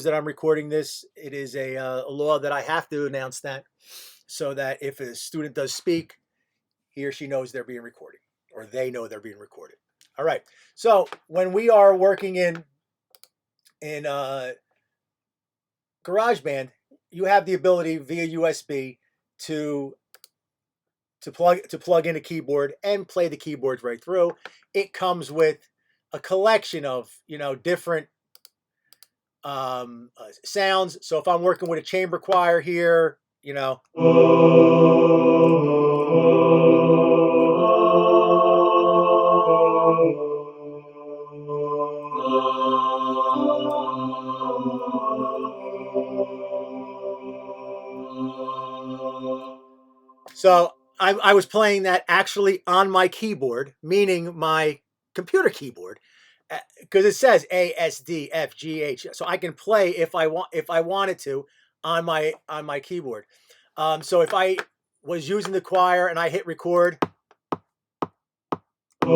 that I'm recording this. It is a law that I have to announce that, so that if a student does speak, he or she knows they're being recorded, or they know they're being recorded. All right. So when we are working in GarageBand, you have the ability via USB to plug in a keyboard and play the keyboards right through. It comes with a collection of different sounds. So if I'm working with a chamber choir here, so I was playing that actually on my keyboard, meaning my computer keyboard, because it says A S D F G H, so I can play if I wanted to on my keyboard. So if I was using the choir and I hit record, all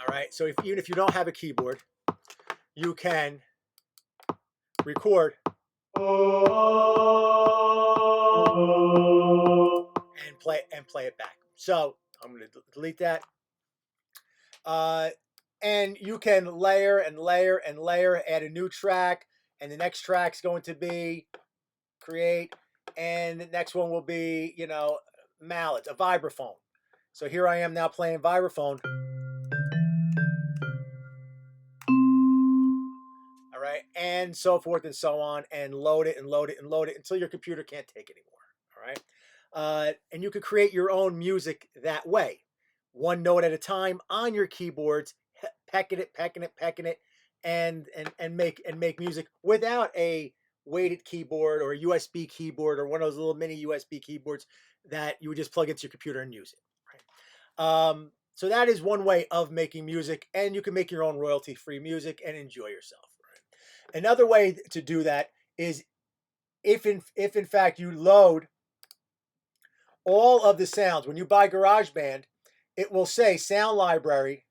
right. So even if you don't have a keyboard, you can record and play it back. So I'm going to delete that. And you can layer and layer and layer, add a new track, and the next track's going to be create, and the next one will be, mallets, a vibraphone. So here I am now playing vibraphone. All right, and so forth and so on, and load it and load it and load it until your computer can't take it anymore. All right, and you could create your own music that way, one note at a time on your keyboards, pecking it, and make music without a weighted keyboard or a USB keyboard or one of those little mini USB keyboards that you would just plug into your computer and use it. Right? So that is one way of making music, and you can make your own royalty-free music and enjoy yourself. Right? Another way to do that is if in fact you load all of the sounds. When you buy GarageBand, it will say sound library,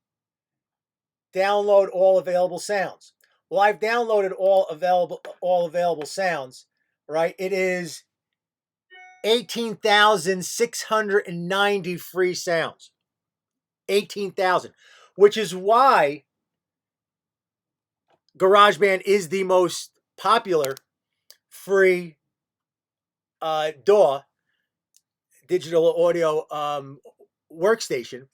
download all available sounds. Well, I've downloaded all available sounds, right? It is 18,690 free sounds. 18,000, which is why GarageBand is the most popular free DAW, digital audio workstation,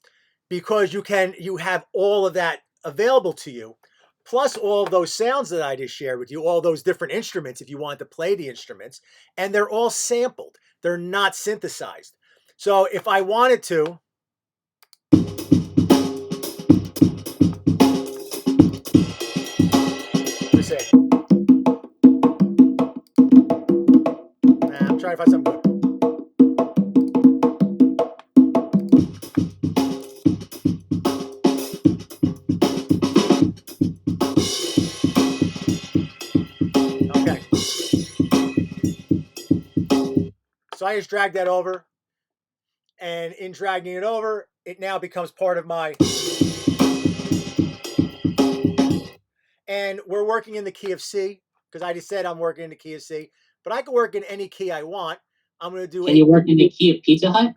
because you have all of that available to you, plus all of those sounds that I just shared with you, all those different instruments if you want to play the instruments, and they're all sampled. They're not synthesized. So if I wanted to, let's say, I'm trying to find something good. Okay. So I just drag that over, and in dragging it over, it now becomes part of my, and we're working in the key of C, because I just said I'm working in the key of C, but I can work in any key I want. I'm going to do. Can you work in the key of Pizza Hut?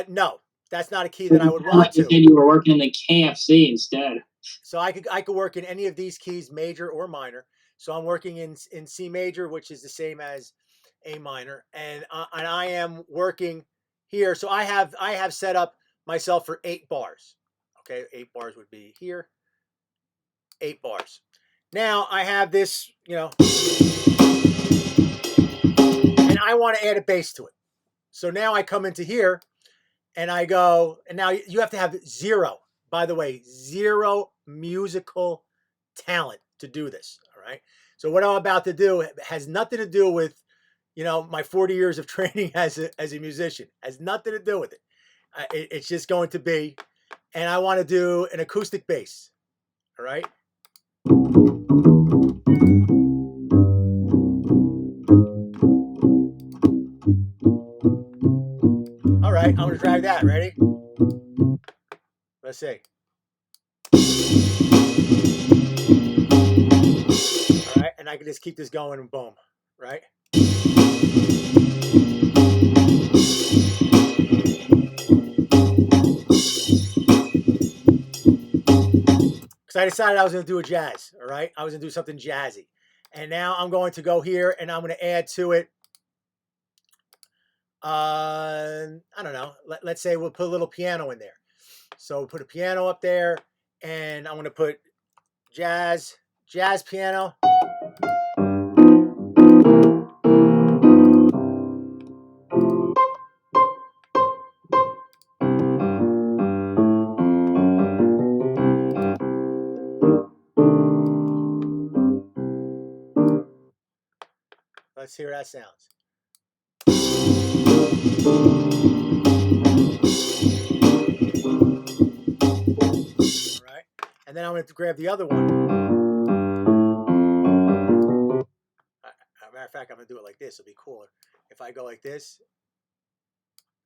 No, that's not a key that I would want to. You said you were working in the KFC instead. So I could work in any of these keys, major or minor. So I'm working in C major, which is the same as A minor, and I am working here. So I have set up myself for 8 bars. Okay, 8 bars would be here. 8 bars. Now I have this, and I want to add a bass to it. So now I come into here and I go, and now you have to have 0, by the way, 0 musical talent to do this. All right. So what I'm about to do has nothing to do with, my 40 years of training as a musician. Has nothing to do with it. It's just going to be, and I want to do an acoustic bass. All right. All right, I'm going to drag that. Ready? Let's see. All right, and I can just keep this going and boom, right? Because I decided I was going to do a jazz, all right? I was going to do something jazzy. And now I'm going to go here and I'm going to add to it, I don't know, let's say we'll put a little piano in there. So we'll put a piano up there and I'm going to put jazz piano. Let's hear how that sounds. All right. And then I'm going to grab the other one. As a matter of fact, I'm going to do it like this. It'll be cooler. If I go like this,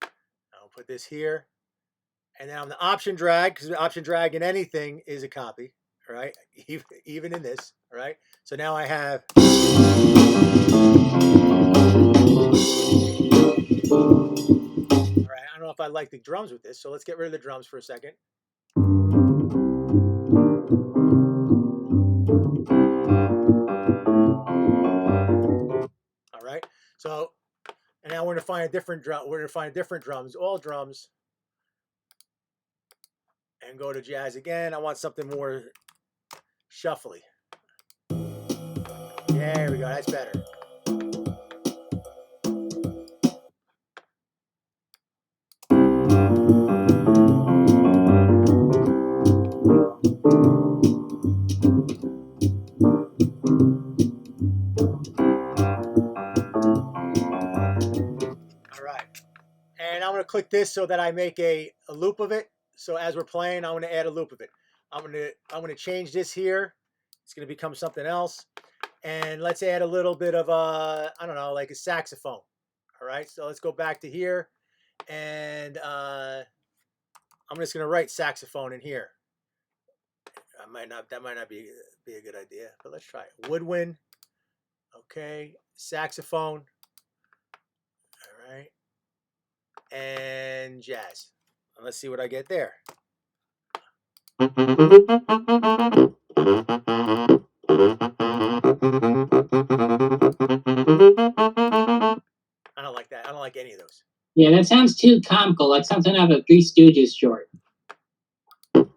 I'll put this here. And then on the option drag, because the option drag in anything is a copy, all right? Even in this, all right? So now I have. All right, I don't know if I like the drums with this, so let's get rid of the drums for a second. All right, so, and now we're gonna find a different drum. We're gonna find different drums, all drums, and go to jazz again. I want something more shuffly. There we go. That's better. All right, and I'm gonna click this so that I make a loop of it. So as we're playing, I'm gonna add a loop of it. I'm gonna change this here. It's gonna become something else. And let's add a little bit of I don't know, like a saxophone. All right, so let's go back to here, and I'm just gonna write saxophone in here. That might not be a good idea, but let's try it. Woodwind, okay, saxophone, all right, and jazz. And let's see what I get there. I don't like that. I don't like any of those. Yeah, that sounds too comical, like something out of a Three Stooges short. That's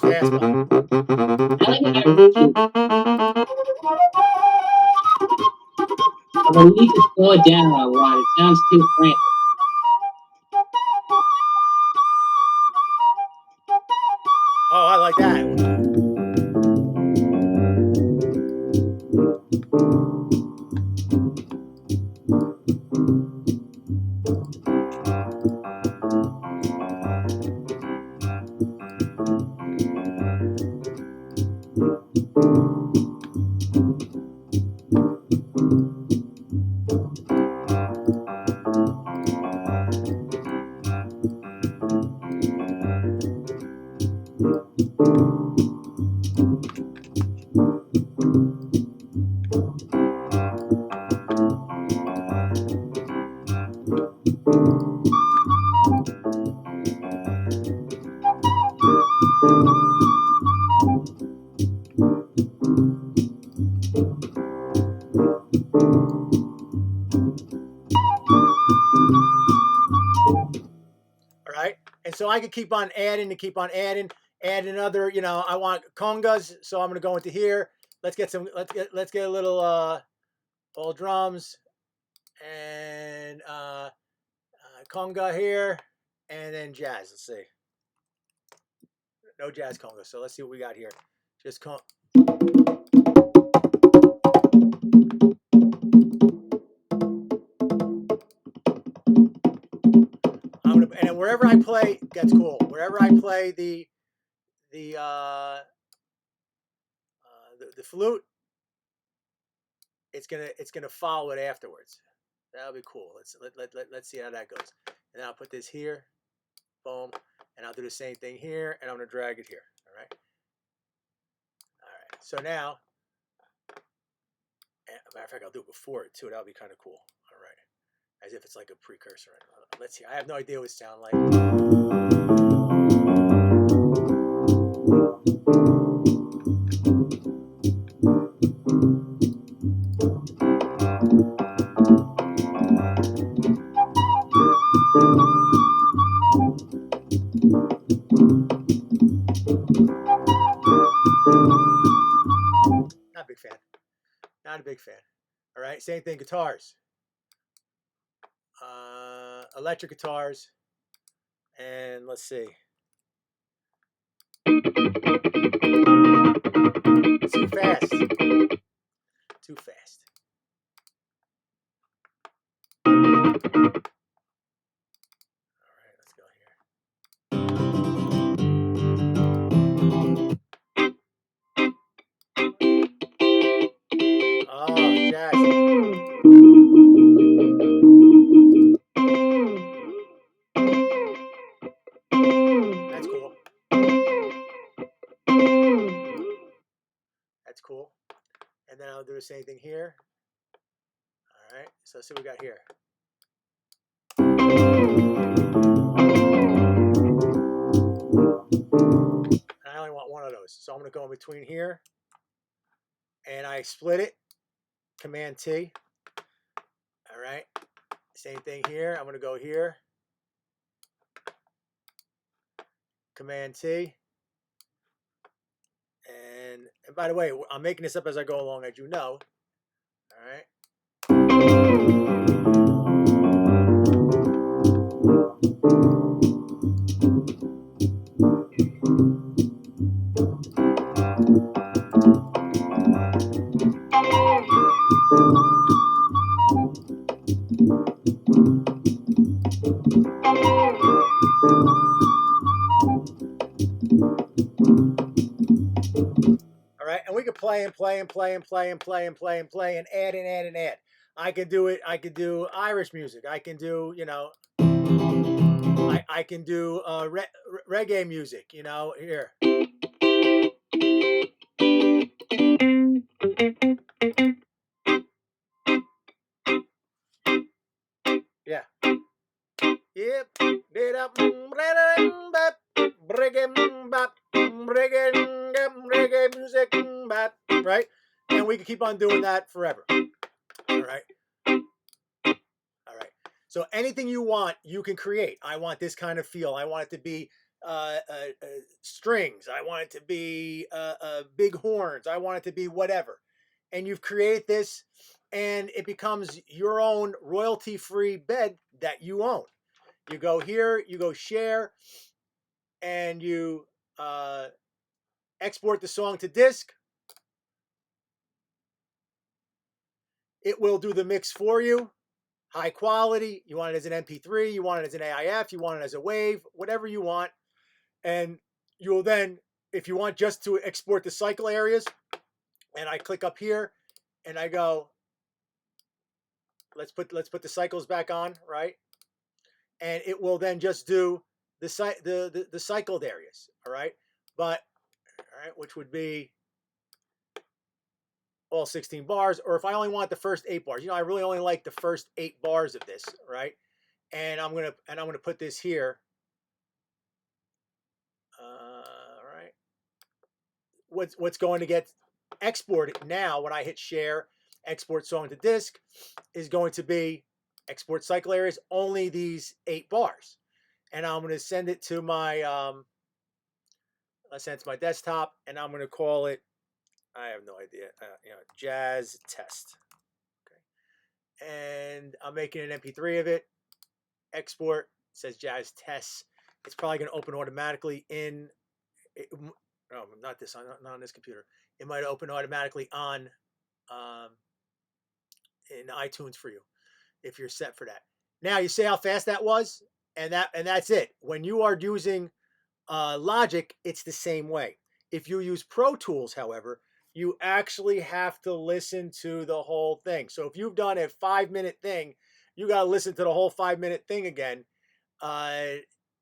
fast, Bob. I like it. But we need to slow it down a lot. It sounds too frantic. Oh, I like that. All right. And so I could keep on adding and keep on adding, add another, I want congas. So I'm going to go into here. Let's get a little, all drums and, conga here and then jazz. Let's see. No jazz conga. So let's see what we got here. Just conga. And wherever I play, that's cool. Wherever I play the flute, it's gonna follow it afterwards. That'll be cool. Let's see how that goes. And then I'll put this here. boom, and I'll do the same thing here, and I'm going to drag it here. All right. So now, matter of fact, I'll do it before it too. That'll be kind of cool. All right, as if it's like a precursor. Let's see. I have no idea what it sounds like. Not a big fan. Not a big fan. All right. Same thing. Guitars. Electric guitars. And let's see. Too fast. Too fast. All right, let's go here. Oh, jazz. That's cool. That's cool. And then I'll do the same thing here. All right, so let's see what we got here. And I only want one of those. So I'm going to go in between here. And I split it. Command T. All right. Same thing here. I'm going to go here. Command T. And by the way, I'm making this up as I go along, as you know. All right. All right, and we could play and play and play and play and play and play and play and add and add and add. I could do it. I could do Irish music. I can do, you know, I can do reggae music. You know, here. Yeah. Yep. Reggae music, right? And we can keep on doing that forever. All right. All right. So anything you want, you can create. I want this kind of feel. I want it to be strings. I want it to be big horns. I want it to be whatever. And you've created this, and it becomes your own royalty-free bed that you own. You go here, you go share, and you export the song to disk. It will do the mix for you. High quality. You want it as an MP3, you want it as an AIF, you want it as a wave, whatever you want. And you will then, if you want just to export the cycle areas, and I click up here and I go, let's put the cycles back on, right? And it will then just do the cycled areas, all right? But all right, which would be all 16 bars, or if I only want the first 8 bars, you know, I really only like the first 8 bars of this, right? And I'm gonna put this here. All right. What's going to get exported now when I hit share, export song to disk, is going to be export cycle areas, only these 8 bars. And I'm going to send it to my send it to my desktop, and I'm going to call it, I have no idea, you know, jazz test. Okay. And I'm making an MP3 of it. Export, it says jazz tests. It's probably going to open automatically in, no, not this, not on this computer. It might open automatically on in iTunes for you if you're set for that. Now you see how fast that was, and that's it. When you are using Logic, it's the same way. If you use Pro Tools, however, you actually have to listen to the whole thing. So if you've done a 5-minute thing, you got to listen to the whole 5-minute thing again.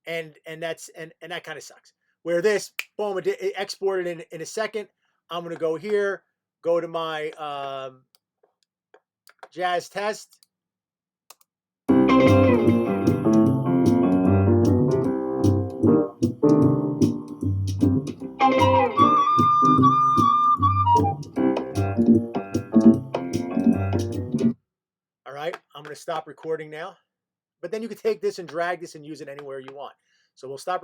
and that's and that kind of sucks. Where this, boom, it exported in a second. I'm gonna go here, go to my jazz test. All right, I'm going to stop recording now. But then you can take this and drag this and use it anywhere you want. So we'll stop recording.